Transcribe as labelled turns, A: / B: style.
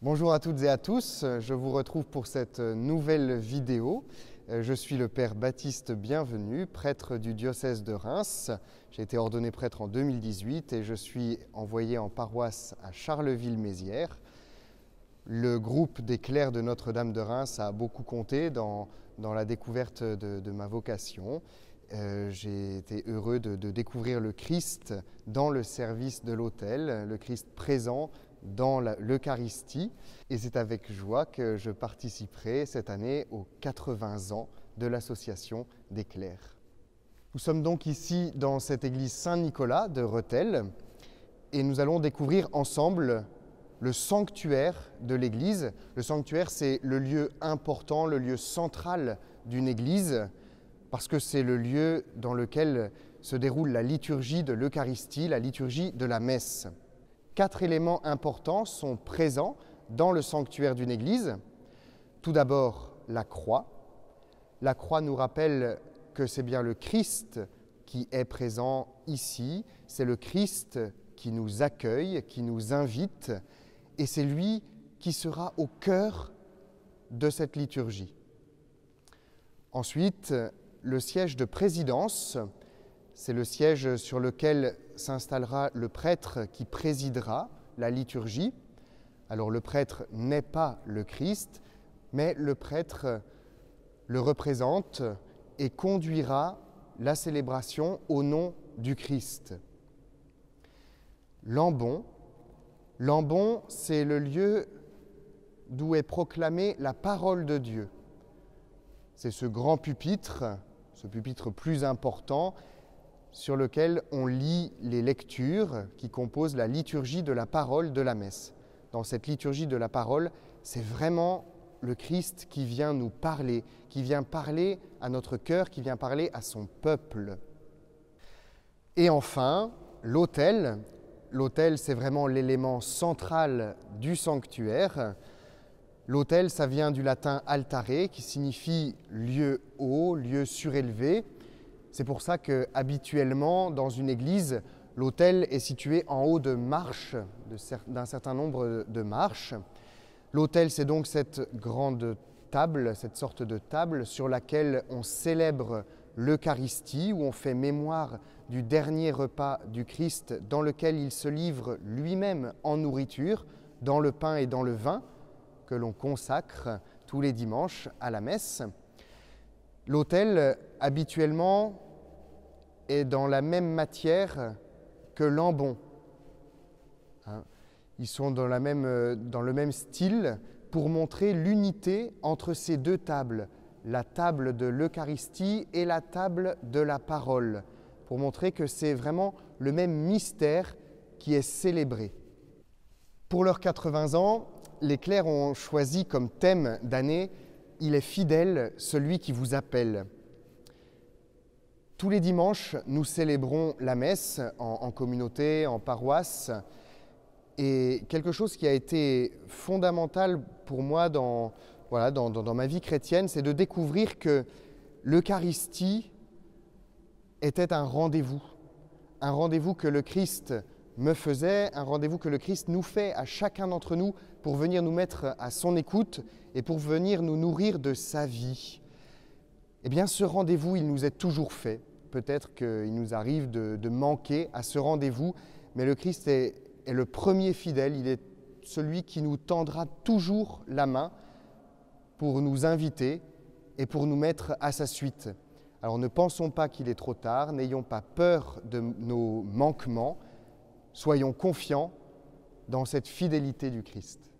A: Bonjour à toutes et à tous, je vous retrouve pour cette nouvelle vidéo. Je suis le Père Baptiste Bienvenu, prêtre du diocèse de Reims. J'ai été ordonné prêtre en 2018 et je suis envoyé en paroisse à Charleville-Mézières. Le groupe des clercs de Notre-Dame de Reims a beaucoup compté dans la découverte de ma vocation. J'ai été heureux de découvrir le Christ dans le service de l'autel, le Christ présent dans l'Eucharistie. Et c'est avec joie que je participerai cette année aux 80 ans de l'Association des clercs. Nous sommes donc ici dans cette église Saint-Nicolas de Rethel et nous allons découvrir ensemble le sanctuaire de l'église. Le sanctuaire, c'est le lieu important, le lieu central d'une église, parce que c'est le lieu dans lequel se déroule la liturgie de l'Eucharistie, la liturgie de la messe. 4 éléments importants sont présents dans le sanctuaire d'une église. Tout d'abord, la croix. La croix nous rappelle que c'est bien le Christ qui est présent ici. C'est le Christ qui nous accueille, qui nous invite, et c'est lui qui sera au cœur de cette liturgie. Ensuite, le siège de présidence, c'est le siège sur lequel s'installera le prêtre qui présidera la liturgie. Alors le prêtre n'est pas le Christ, mais le prêtre le représente et conduira la célébration au nom du Christ. L'ambon, c'est le lieu d'où est proclamée la parole de Dieu. C'est ce grand pupitre, ce pupitre plus important, sur lequel on lit les lectures qui composent la liturgie de la parole de la messe. Dans cette liturgie de la parole, c'est vraiment le Christ qui vient nous parler, qui vient parler à notre cœur, qui vient parler à son peuple. Et enfin, l'autel. L'autel, c'est vraiment l'élément central du sanctuaire. L'autel, ça vient du latin altare, qui signifie lieu haut, lieu surélevé. C'est pour ça qu'habituellement, dans une église, l'autel est situé en haut de marches, d'un certain nombre de marches. L'autel, c'est donc cette grande table, cette sorte de table sur laquelle on célèbre l'Eucharistie, où on fait mémoire du dernier repas du Christ dans lequel il se livre lui-même en nourriture, dans le pain et dans le vin, que l'on consacre tous les dimanches à la messe. L'autel, habituellement, est dans la même matière que l'ambon. Ils sont dans le même style pour montrer l'unité entre ces deux tables, la table de l'Eucharistie et la table de la parole, pour montrer que c'est vraiment le même mystère qui est célébré. Pour leurs 80 ans, les clercs ont choisi comme thème d'année « Il est fidèle, celui qui vous appelle ». Tous les dimanches, nous célébrons la messe en communauté, en paroisse. Et quelque chose qui a été fondamental pour moi dans ma vie chrétienne, c'est de découvrir que l'Eucharistie était un rendez-vous que le Christ me faisait, un rendez-vous que le Christ nous fait à chacun d'entre nous pour venir nous mettre à son écoute et pour venir nous nourrir de sa vie. Eh bien, ce rendez-vous, il nous est toujours fait. Peut-être qu'il nous arrive de manquer à ce rendez-vous, mais le Christ est le premier fidèle, il est celui qui nous tendra toujours la main pour nous inviter et pour nous mettre à sa suite. Alors ne pensons pas qu'il est trop tard, n'ayons pas peur de nos manquements, soyons confiants dans cette fidélité du Christ.